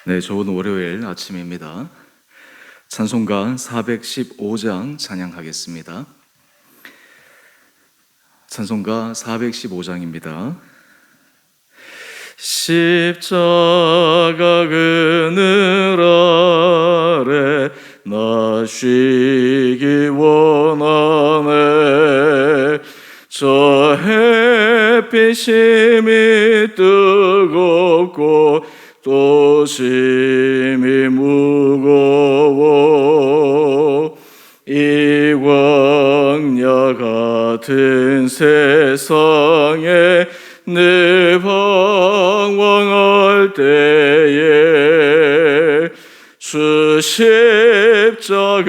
네, 좋은 월요일 아침입니다. 찬송가 415장 찬양하겠습니다. 찬송가 415장입니다. 십자가 그늘 아래 나 쉬기 원하네. 저 햇빛이 뜨겁고 또 심히 무거워. 이 광야 같은 세상에 내 방황할 때에 주 십자가의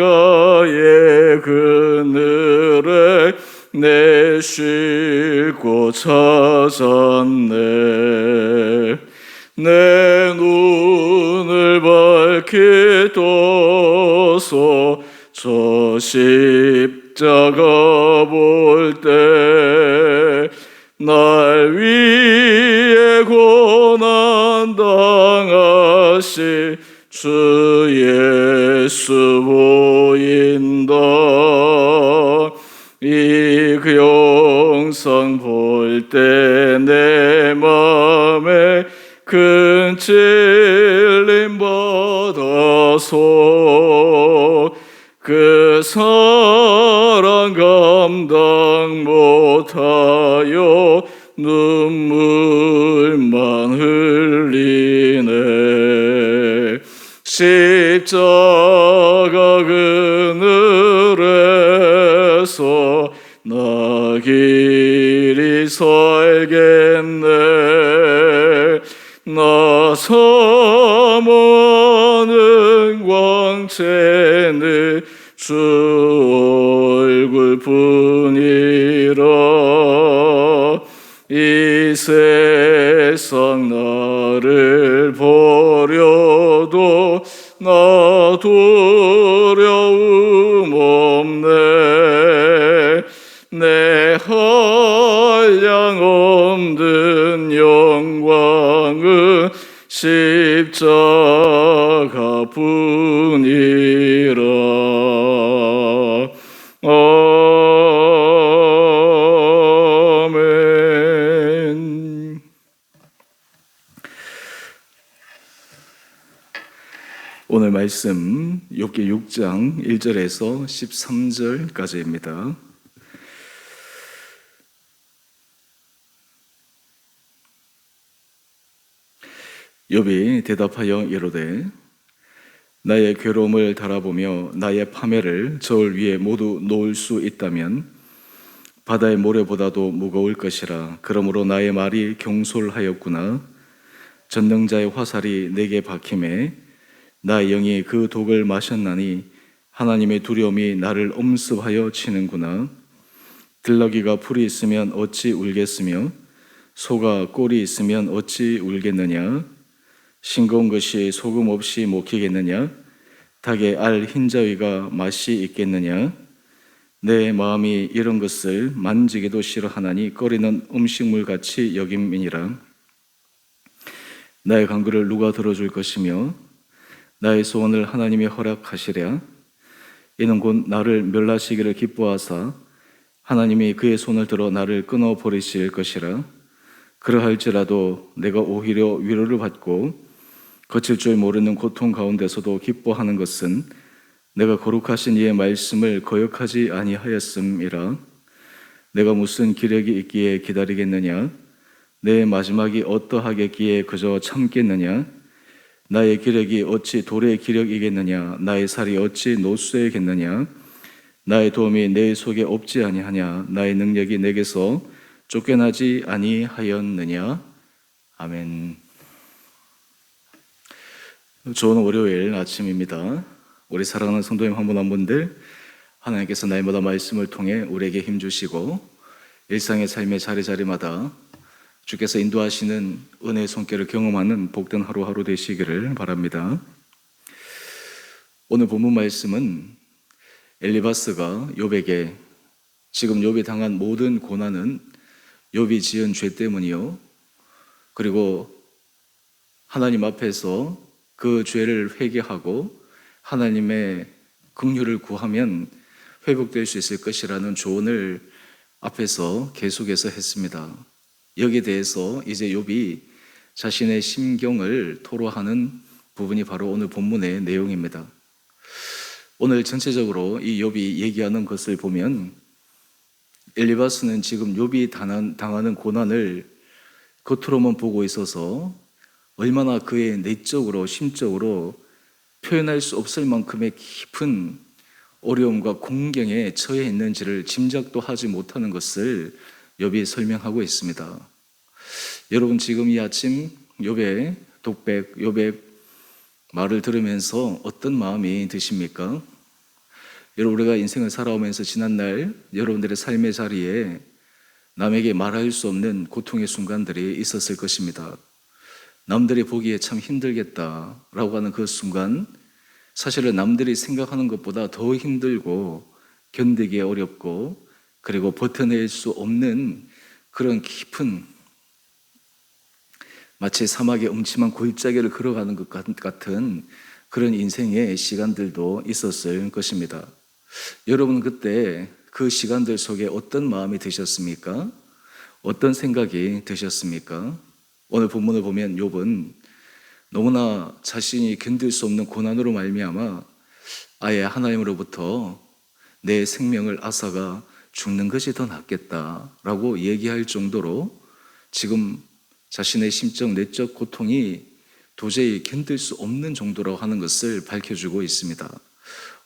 그늘에 내 쉴 곳 찾았네. 내 눈을 밝히 떠서 저 십자가 볼 때 날 위해 고난 당하신 주 예수 보인다. 이 그 영상 볼 때 내 맘에 큰 찔림 받아서 그 사랑 감당 못하여 눈물만 흘리네. 십자가 그늘에서 나 길이 살겠네. 나 사모하는 광채는 주 얼굴뿐이라. 이 세상 나를 버려도 나 두려움 없네. 내 한량 없는 영광은 십자가 뿐이라. 아멘. 오늘 말씀 욥기 6장 1절에서 13절까지입니다. 욥이 대답하여 이르되 나의 괴로움을 달아보며 나의 파멸을 저울 위에 모두 놓을 수 있다면 바다의 모래보다도 무거울 것이라. 그러므로 나의 말이 경솔하였구나. 전능자의 화살이 내게 박힘에 나의 영이 그 독을 마셨나니 하나님의 두려움이 나를 엄습하여 치는구나. 들나귀가 풀이 있으면 어찌 울겠으며 소가 꼴이 있으면 어찌 울겠느냐. 싱거운 것이 소금 없이 먹히겠느냐. 닭의 알 흰자위가 맛이 있겠느냐. 내 마음이 이런 것을 만지기도 싫어하나니 꺼리는 음식물같이 여김이니라. 나의 간구를 누가 들어줄 것이며 나의 소원을 하나님이 허락하시랴. 이는 곧 나를 멸하시기를 기뻐하사 하나님이 그의 손을 들어 나를 끊어버리실 것이라. 그러할지라도 내가 오히려 위로를 받고 거칠 줄 모르는 고통 가운데서도 기뻐하는 것은 내가 거룩하신 이의 말씀을 거역하지 아니하였음이라. 내가 무슨 기력이 있기에 기다리겠느냐. 내 마지막이 어떠하겠기에 그저 참겠느냐. 나의 기력이 어찌 돌의 기력이겠느냐. 나의 살이 어찌 노쇠겠느냐. 나의 도움이 내 속에 없지 아니하냐. 나의 능력이 내게서 쫓겨나지 아니하였느냐. 아멘. 좋은 월요일 아침입니다. 우리 사랑하는 성도님 한 분 한 분들, 하나님께서 날마다 말씀을 통해 우리에게 힘주시고 일상의 삶의 자리자리마다 주께서 인도하시는 은혜의 손길을 경험하는 복된 하루하루 되시기를 바랍니다. 오늘 본문 말씀은 엘리바스가 욥에게 지금 욥이 당한 모든 고난은 욥이 지은 죄 때문이요, 그리고 하나님 앞에서 그 죄를 회개하고 하나님의 긍휼을 구하면 회복될 수 있을 것이라는 조언을 앞에서 계속해서 했습니다. 여기에 대해서 이제 욥이 자신의 심경을 토로하는 부분이 바로 오늘 본문의 내용입니다. 오늘 전체적으로 이 욥이 얘기하는 것을 보면 엘리바스는 지금 욥이 당하는 고난을 겉으로만 보고 있어서 얼마나 그의 내적으로 심적으로 표현할 수 없을 만큼의 깊은 어려움과 공경에 처해 있는지를 짐작도 하지 못하는 것을 욥이 설명하고 있습니다. 여러분 지금 이 아침 욥의 독백, 욥의 말을 들으면서 어떤 마음이 드십니까? 여러분 우리가 인생을 살아오면서 지난날 여러분들의 삶의 자리에 남에게 말할 수 없는 고통의 순간들이 있었을 것입니다. 남들이 보기에 참 힘들겠다라고 하는 그 순간 사실은 남들이 생각하는 것보다 더 힘들고 견디기 어렵고 그리고 버텨낼 수 없는 그런 깊은 마치 사막의 음침한 골짜기를 걸어가는 것 같은 그런 인생의 시간들도 있었을 것입니다. 여러분 그때 그 시간들 속에 어떤 마음이 드셨습니까? 어떤 생각이 드셨습니까? 오늘 본문을 보면 욥은 너무나 자신이 견딜 수 없는 고난으로 말미암아 아예 하나님으로부터 내 생명을 앗아가 죽는 것이 더 낫겠다라고 얘기할 정도로 지금 자신의 심적 내적 고통이 도저히 견딜 수 없는 정도라고 하는 것을 밝혀주고 있습니다.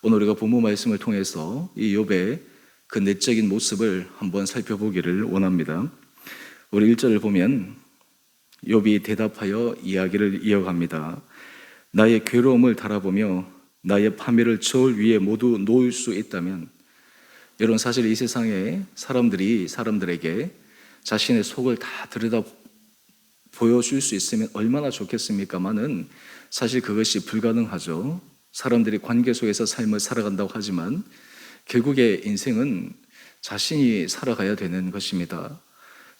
오늘 우리가 본문 말씀을 통해서 이 욥의 그 내적인 모습을 한번 살펴보기를 원합니다. 우리 1절을 보면 욥이 대답하여 이야기를 이어갑니다. 나의 괴로움을 달아보며 나의 파멸을 저울 위에 모두 놓을 수 있다면, 여러분 사실 이 세상에 사람들에게 자신의 속을 다 들여다 보여줄 수 있으면 얼마나 좋겠습니까마는 사실 그것이 불가능하죠. 사람들이 관계 속에서 삶을 살아간다고 하지만 결국에 인생은 자신이 살아가야 되는 것입니다.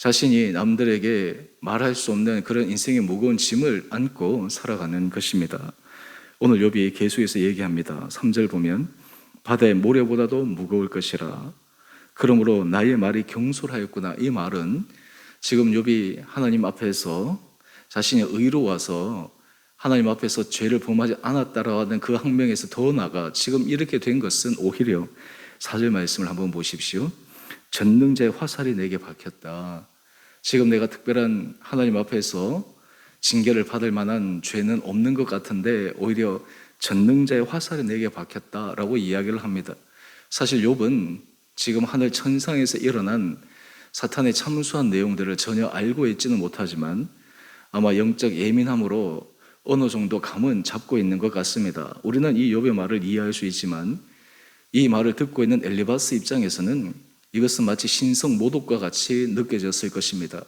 자신이 남들에게 말할 수 없는 그런 인생의 무거운 짐을 안고 살아가는 것입니다. 오늘 욥이 계속해서 얘기합니다. 3절 보면 바다의 모래보다도 무거울 것이라. 그러므로 나의 말이 경솔하였구나. 이 말은 지금 욥이 하나님 앞에서 자신이 의로워서 하나님 앞에서 죄를 범하지 않았다라는 그 항명에서 더 나아가 지금 이렇게 된 것은 오히려 4절 말씀을 한번 보십시오. 전능자의 화살이 내게 박혔다. 지금 내가 특별한 하나님 앞에서 징계를 받을 만한 죄는 없는 것 같은데 오히려 전능자의 화살이 내게 박혔다라고 이야기를 합니다. 사실 욥은 지금 하늘 천상에서 일어난 사탄의 참수한 내용들을 전혀 알고 있지는 못하지만 아마 영적 예민함으로 어느 정도 감은 잡고 있는 것 같습니다. 우리는 이 욥의 말을 이해할 수 있지만 이 말을 듣고 있는 엘리바스 입장에서는 이것은 마치 신성 모독과 같이 느껴졌을 것입니다.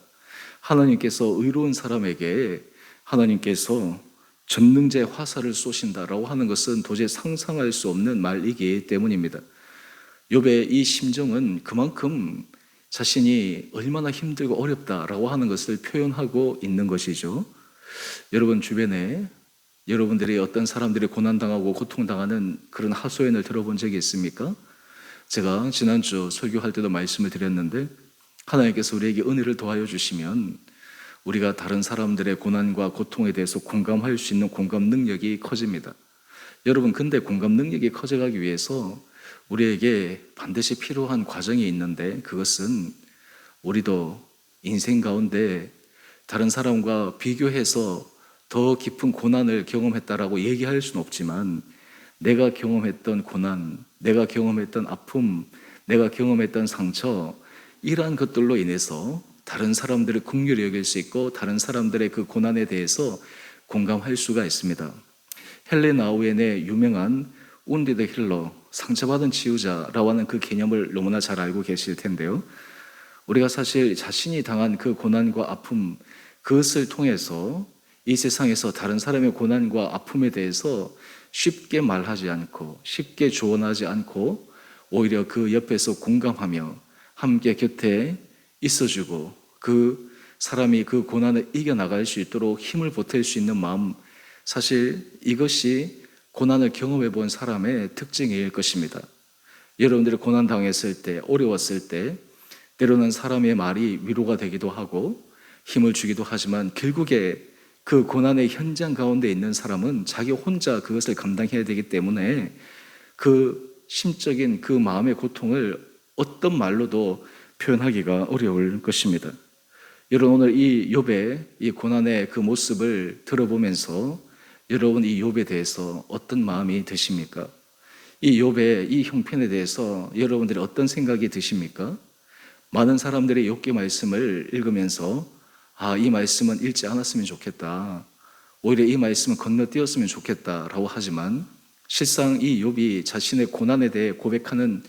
하나님께서 의로운 사람에게 하나님께서 전능자의 화살을 쏘신다라고 하는 것은 도저히 상상할 수 없는 말이기 때문입니다. 욥의 이 심정은 그만큼 자신이 얼마나 힘들고 어렵다라고 하는 것을 표현하고 있는 것이죠. 여러분 주변에 여러분들이 어떤 사람들이 고난당하고 고통당하는 그런 하소연을 들어본 적이 있습니까? 제가 지난주 설교할 때도 말씀을 드렸는데 하나님께서 우리에게 은혜를 더하여 주시면 우리가 다른 사람들의 고난과 고통에 대해서 공감할 수 있는 공감 능력이 커집니다. 여러분 근데 공감 능력이 커져가기 위해서 우리에게 반드시 필요한 과정이 있는데 그것은 우리도 인생 가운데 다른 사람과 비교해서 더 깊은 고난을 경험했다라고 얘기할 수는 없지만 내가 경험했던 고난, 내가 경험했던 아픔, 내가 경험했던 상처 이러한 것들로 인해서 다른 사람들을 긍휼히 여길 수 있고 다른 사람들의 그 고난에 대해서 공감할 수가 있습니다. 헬렌 아우엔의 유명한 운디드 힐러, 상처받은 치유자라고 하는 그 개념을 너무나 잘 알고 계실 텐데요. 우리가 사실 자신이 당한 그 고난과 아픔 그것을 통해서 이 세상에서 다른 사람의 고난과 아픔에 대해서 쉽게 말하지 않고 쉽게 조언하지 않고 오히려 그 옆에서 공감하며 함께 곁에 있어주고 그 사람이 그 고난을 이겨나갈 수 있도록 힘을 보탤 수 있는 마음 사실 이것이 고난을 경험해 본 사람의 특징일 것입니다. 여러분들이 고난 당했을 때, 어려웠을 때 때로는 사람의 말이 위로가 되기도 하고 힘을 주기도 하지만 결국에 그 고난의 현장 가운데 있는 사람은 자기 혼자 그것을 감당해야 되기 때문에 그 심적인 그 마음의 고통을 어떤 말로도 표현하기가 어려울 것입니다. 여러분, 오늘 이 욥의 이 고난의 그 모습을 들어보면서 여러분 이 욥에 대해서 어떤 마음이 드십니까? 이 욥의 이 형편에 대해서 여러분들이 어떤 생각이 드십니까? 많은 사람들이 욥기 말씀을 읽으면서 이 말씀은 읽지 않았으면 좋겠다, 오히려 이 말씀은 건너뛰었으면 좋겠다라고 하지만 실상 이 욥이 자신의 고난에 대해 고백하는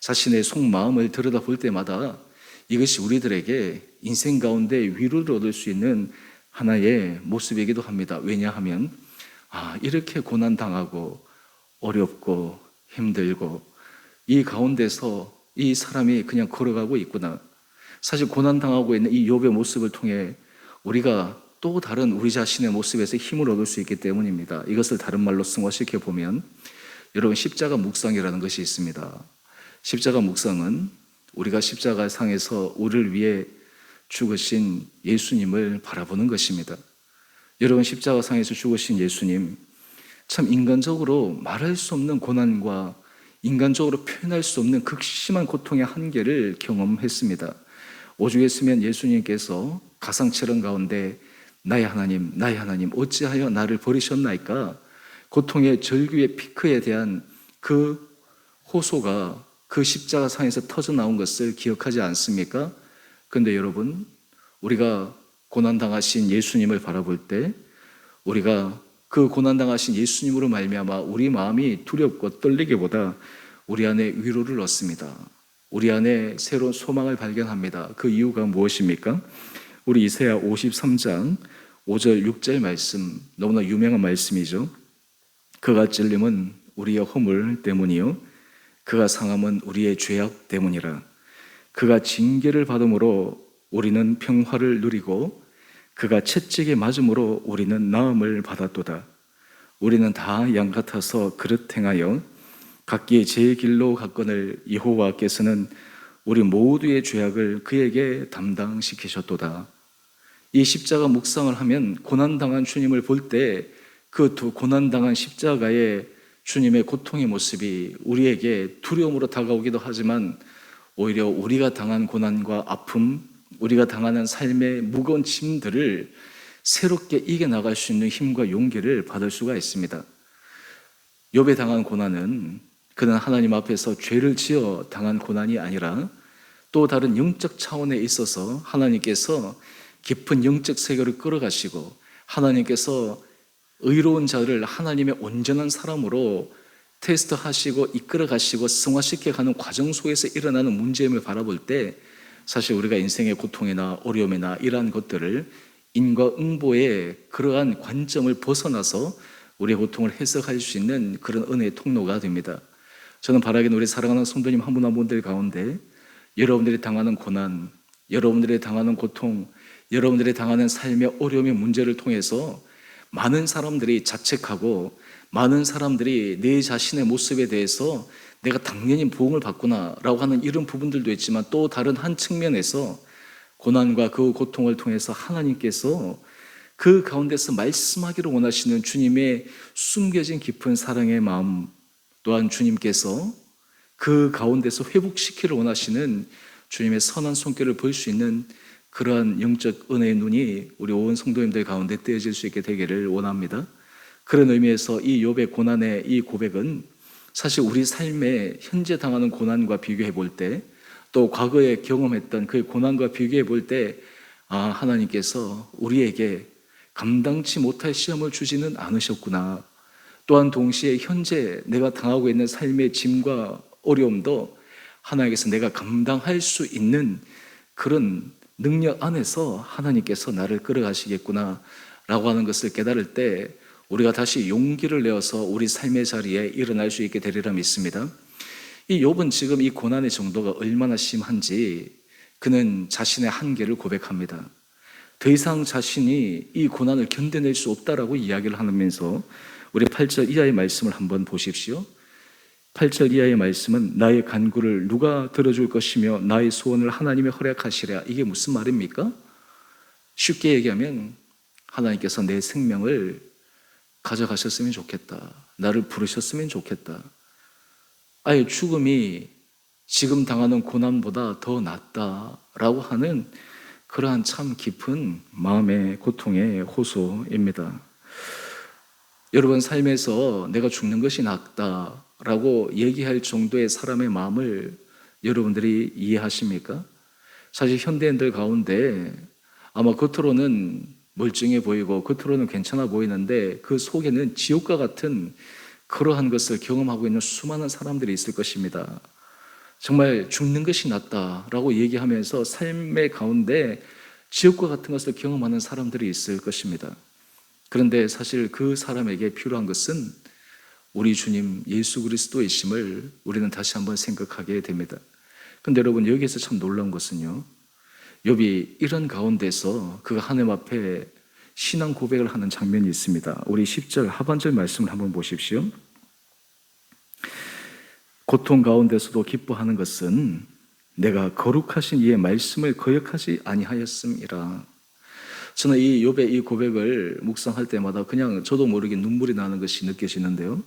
자신의 속마음을 들여다볼 때마다 이것이 우리들에게 인생 가운데 위로를 얻을 수 있는 하나의 모습이기도 합니다. 왜냐하면 이렇게 고난당하고 어렵고 힘들고 이 가운데서 이 사람이 그냥 걸어가고 있구나. 사실 고난당하고 있는 이 욥의 모습을 통해 우리가 또 다른 우리 자신의 모습에서 힘을 얻을 수 있기 때문입니다. 이것을 다른 말로 승화시켜 보면 여러분, 십자가 묵상이라는 것이 있습니다. 십자가 묵상은 우리가 십자가 상에서 우리를 위해 죽으신 예수님을 바라보는 것입니다. 여러분, 십자가 상에서 죽으신 예수님, 참 인간적으로 말할 수 없는 고난과 인간적으로 표현할 수 없는 극심한 고통의 한계를 경험했습니다. 오죽 했으면 예수님께서 가상체험 가운데 나의 하나님, 나의 하나님, 어찌하여 나를 버리셨나이까? 고통의 절규의 피크에 대한 그 호소가 그 십자가 상에서 터져 나온 것을 기억하지 않습니까? 그런데 여러분, 우리가 고난당하신 예수님을 바라볼 때 우리가 그 고난당하신 예수님으로 말미암아 우리 마음이 두렵고 떨리기보다 우리 안에 위로를 얻습니다. 우리 안에 새로운 소망을 발견합니다. 그 이유가 무엇입니까? 우리 이사야 53장 5절 6절 말씀, 너무나 유명한 말씀이죠. 그가 찔림은 우리의 허물 때문이요 그가 상함은 우리의 죄악 때문이라. 그가 징계를 받음으로 우리는 평화를 누리고 그가 채찍에 맞음으로 우리는 나음을 받았도다. 우리는 다 양 같아서 그릇 행하여 각기 제 길로 갔거늘 여호와께서는 우리 모두의 죄악을 그에게 담당시키셨도다. 이 십자가 묵상을 하면 고난당한 주님을 볼 때 그 두 고난당한 십자가의 주님의 고통의 모습이 우리에게 두려움으로 다가오기도 하지만 오히려 우리가 당한 고난과 아픔, 우리가 당하는 삶의 무거운 짐들을 새롭게 이겨나갈 수 있는 힘과 용기를 받을 수가 있습니다. 욥이 당한 고난은 그는 하나님 앞에서 죄를 지어 당한 고난이 아니라 또 다른 영적 차원에 있어서 하나님께서 깊은 영적 세계를 끌어가시고 하나님께서 의로운 자를 하나님의 온전한 사람으로 테스트하시고 이끌어가시고 승화시켜가는 과정 속에서 일어나는 문제임을 바라볼 때 사실 우리가 인생의 고통이나 어려움이나 이러한 것들을 인과응보의 그러한 관점을 벗어나서 우리의 고통을 해석할 수 있는 그런 은혜의 통로가 됩니다. 저는 바라기는 우리 사랑하는 성도님 한 분 한 분들 가운데 여러분들이 당하는 고난, 여러분들이 당하는 고통, 여러분들이 당하는 삶의 어려움의 문제를 통해서 많은 사람들이 자책하고 많은 사람들이 내 자신의 모습에 대해서 내가 당연히 부흥을 받구나 라고 하는 이런 부분들도 있지만 또 다른 한 측면에서 고난과 그 고통을 통해서 하나님께서 그 가운데서 말씀하기를 원하시는 주님의 숨겨진 깊은 사랑의 마음, 또한 주님께서 그 가운데서 회복시키기를 원하시는 주님의 선한 손길을 볼 수 있는 그러한 영적 은혜의 눈이 우리 온 성도님들 가운데 떼어질 수 있게 되기를 원합니다. 그런 의미에서 이 욥의 고난의 이 고백은 사실 우리 삶에 현재 당하는 고난과 비교해 볼 때, 또 과거에 경험했던 그 고난과 비교해 볼 때 하나님께서 우리에게 감당치 못할 시험을 주지는 않으셨구나. 또한 동시에 현재 내가 당하고 있는 삶의 짐과 어려움도 하나님께서 내가 감당할 수 있는 그런 능력 안에서 하나님께서 나를 끌어가시겠구나 라고 하는 것을 깨달을 때 우리가 다시 용기를 내어서 우리 삶의 자리에 일어날 수 있게 되리라 믿습니다. 이 욥은 지금 이 고난의 정도가 얼마나 심한지 그는 자신의 한계를 고백합니다. 더 이상 자신이 이 고난을 견뎌낼 수 없다라고 이야기를 하면서 우리 8절 이하의 말씀을 한번 보십시오. 8절 이하의 말씀은 나의 간구를 누가 들어줄 것이며 나의 소원을 하나님이 허락하시랴. 이게 무슨 말입니까? 쉽게 얘기하면 하나님께서 내 생명을 가져가셨으면 좋겠다. 나를 부르셨으면 좋겠다. 아예 죽음이 지금 당하는 고난보다 더 낫다라고 하는 그러한 참 깊은 마음의 고통의 호소입니다. 여러분 삶에서 내가 죽는 것이 낫다라고 얘기할 정도의 사람의 마음을 여러분들이 이해하십니까? 사실 현대인들 가운데 아마 겉으로는 멀쩡해 보이고 겉으로는 괜찮아 보이는데 그 속에는 지옥과 같은 그러한 것을 경험하고 있는 수많은 사람들이 있을 것입니다. 정말 죽는 것이 낫다라고 얘기하면서 삶의 가운데 지옥과 같은 것을 경험하는 사람들이 있을 것입니다. 그런데 사실 그 사람에게 필요한 것은 우리 주님 예수 그리스도이심을 우리는 다시 한번 생각하게 됩니다. 그런데 여러분 여기에서 참 놀라운 것은요, 욥이 이런 가운데서 그가 하나님 앞에 신앙 고백을 하는 장면이 있습니다. 우리 10절 하반절 말씀을 한번 보십시오. 고통 가운데서도 기뻐하는 것은 내가 거룩하신 이의 말씀을 거역하지 아니하였음이라. 저는 이 욥의 이 고백을 묵상할 때마다 그냥 저도 모르게 눈물이 나는 것이 느껴지는데요,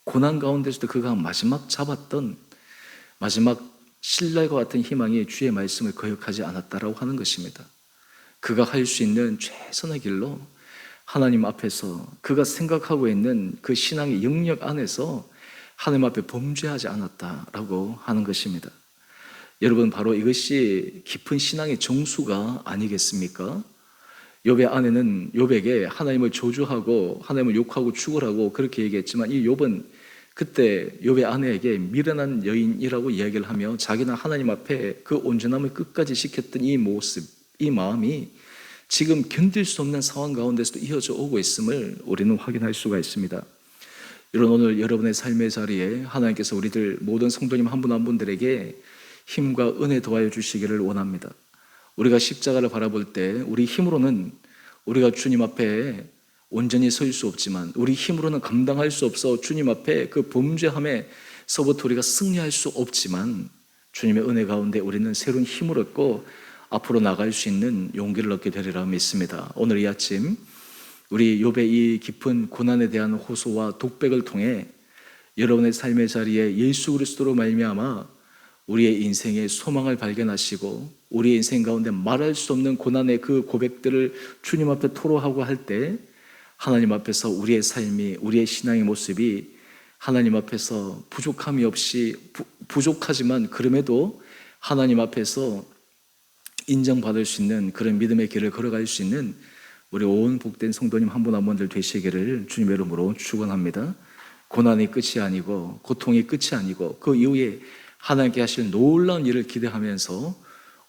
고난 가운데서도 그가 마지막 잡았던 마지막 신랄과 같은 희망이 주의 말씀을 거역하지 않았다라고 하는 것입니다. 그가 할 수 있는 최선의 길로 하나님 앞에서 그가 생각하고 있는 그 신앙의 영역 안에서 하나님 앞에 범죄하지 않았다라고 하는 것입니다. 여러분 바로 이것이 깊은 신앙의 정수가 아니겠습니까? 욥의 아내는 욥에게 하나님을 저주하고 하나님을 욕하고 죽으라고 그렇게 얘기했지만 이 욥은 그때 욥의 아내에게 미련한 여인이라고 이야기를 하며 자기는 하나님 앞에 그 온전함을 끝까지 지켰던 이 모습, 이 마음이 지금 견딜 수 없는 상황 가운데서도 이어져 오고 있음을 우리는 확인할 수가 있습니다. 이런 오늘 여러분의 삶의 자리에 하나님께서 우리들 모든 성도님 한 분 한 분들에게 힘과 은혜 더하여 주시기를 원합니다. 우리가 십자가를 바라볼 때 우리 힘으로는 우리가 주님 앞에 온전히 설 수 없지만 우리 힘으로는 감당할 수 없어 주님 앞에 그 범죄함에서부터 우리가 승리할 수 없지만 주님의 은혜 가운데 우리는 새로운 힘을 얻고 앞으로 나갈 수 있는 용기를 얻게 되리라 믿습니다. 오늘 이 아침 우리 욥의 이 깊은 고난에 대한 호소와 독백을 통해 여러분의 삶의 자리에 예수 그리스도로 말미암아 우리의 인생의 소망을 발견하시고 우리의 인생 가운데 말할 수 없는 고난의 그 고백들을 주님 앞에 토로하고 할 때 하나님 앞에서 우리의 삶이, 우리의 신앙의 모습이 하나님 앞에서 부족함이 없이 부족하지만 그럼에도 하나님 앞에서 인정받을 수 있는 그런 믿음의 길을 걸어갈 수 있는 우리 온 복된 성도님 한 분 한 분들 되시기를 주님의 이름으로 축원합니다. 고난이 끝이 아니고 고통이 끝이 아니고 그 이후에 하나님께 하실 놀라운 일을 기대하면서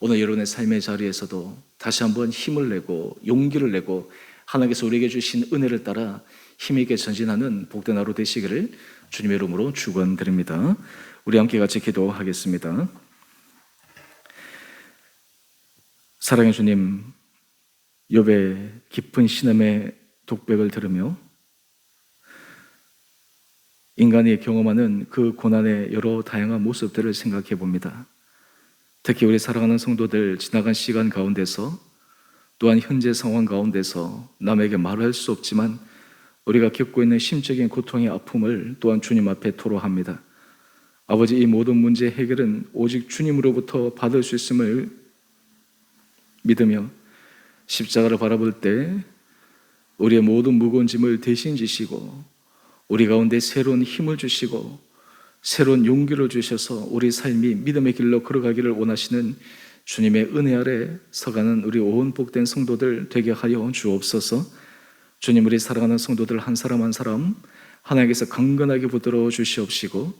오늘 여러분의 삶의 자리에서도 다시 한번 힘을 내고 용기를 내고 하나님께서 우리에게 주신 은혜를 따라 힘있게 전진하는 복된 하루 되시기를 주님의 이름으로 축원드립니다. 우리 함께 같이 기도하겠습니다. 사랑의 주님, 욥의 깊은 신음의 독백을 들으며 인간이 경험하는 그 고난의 여러 다양한 모습들을 생각해 봅니다. 특히 우리 사랑하는 성도들 지나간 시간 가운데서 또한 현재 상황 가운데서 남에게 말할 수 없지만 우리가 겪고 있는 심적인 고통의 아픔을 또한 주님 앞에 토로합니다. 아버지, 이 모든 문제 해결은 오직 주님으로부터 받을 수 있음을 믿으며 십자가를 바라볼 때 우리의 모든 무거운 짐을 대신 지시고 우리 가운데 새로운 힘을 주시고 새로운 용기를 주셔서 우리 삶이 믿음의 길로 걸어가기를 원하시는 주님의 은혜 아래 서가는 우리 온 복된 성도들 되게 하여 주옵소서. 주님, 우리 사랑하는 성도들 한 사람 한 사람 하나님께서 강건하게 붙들어 주시옵시고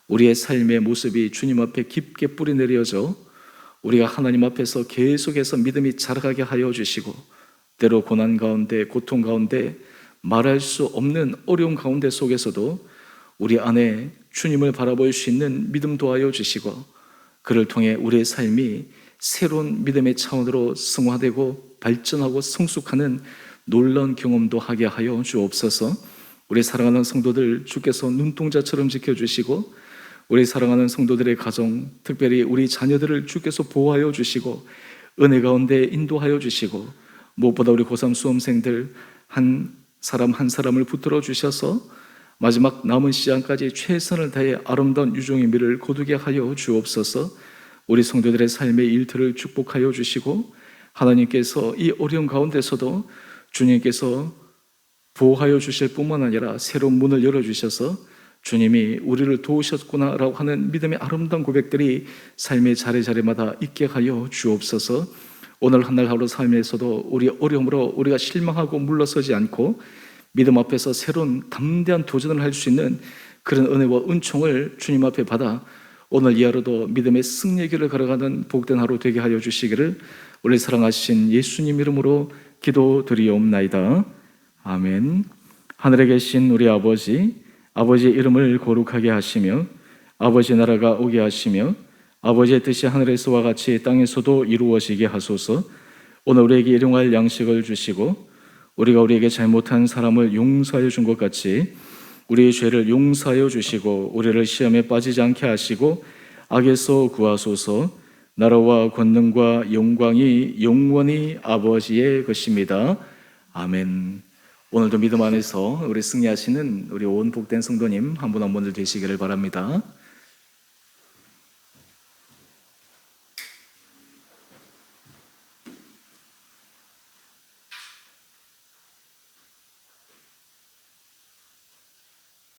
우리의 삶의 모습이 주님 앞에 깊게 뿌리 내려져 우리가 하나님 앞에서 계속해서 믿음이 자라가게 하여 주시고 때로 고난 가운데 고통 가운데 말할 수 없는 어려움 가운데 속에서도 우리 안에 주님을 바라볼 수 있는 믿음 도하여 주시고 그를 통해 우리의 삶이 새로운 믿음의 차원으로 승화되고 발전하고 성숙하는 놀라운 경험도 하게 하여 주옵소서. 우리 사랑하는 성도들 주께서 눈동자처럼 지켜주시고 우리 사랑하는 성도들의 가정, 특별히 우리 자녀들을 주께서 보호하여 주시고 은혜 가운데 인도하여 주시고 무엇보다 우리 고3 수험생들 한 사람 한 사람을 붙들어 주셔서 마지막 남은 시간까지 최선을 다해 아름다운 유종의 미를 거두게 하여 주옵소서. 우리 성도들의 삶의 일터를 축복하여 주시고 하나님께서 이 어려운 가운데서도 주님께서 보호하여 주실 뿐만 아니라 새로운 문을 열어주셔서 주님이 우리를 도우셨구나라고 하는 믿음의 아름다운 고백들이 삶의 자리자리마다 있게 하여 주옵소서. 오늘 한 날 하루 삶에서도 우리 어려움으로 우리가 실망하고 물러서지 않고 믿음 앞에서 새로운 담대한 도전을 할 수 있는 그런 은혜와 은총을 주님 앞에 받아 오늘 이 하루도 믿음의 승리의 길을 걸어가는 복된 하루 되게 하여 주시기를 우리 사랑하신 예수님 이름으로 기도드리옵나이다. 아멘. 하늘에 계신 우리 아버지, 아버지의 이름을 거룩하게 하시며 아버지 나라가 오게 하시며 아버지의 뜻이 하늘에서와 같이 땅에서도 이루어지게 하소서. 오늘 우리에게 일용할 양식을 주시고 우리가 우리에게 잘못한 사람을 용서하여 준 것 같이 우리의 죄를 용서하여 주시고 우리를 시험에 빠지지 않게 하시고 악에서 구하소서. 나라와 권능과 영광이 영원히 아버지의 것입니다. 아멘. 오늘도 믿음 안에서 우리 승리하시는 우리 온 복된 성도님 한 분 한 분들 되시기를 바랍니다.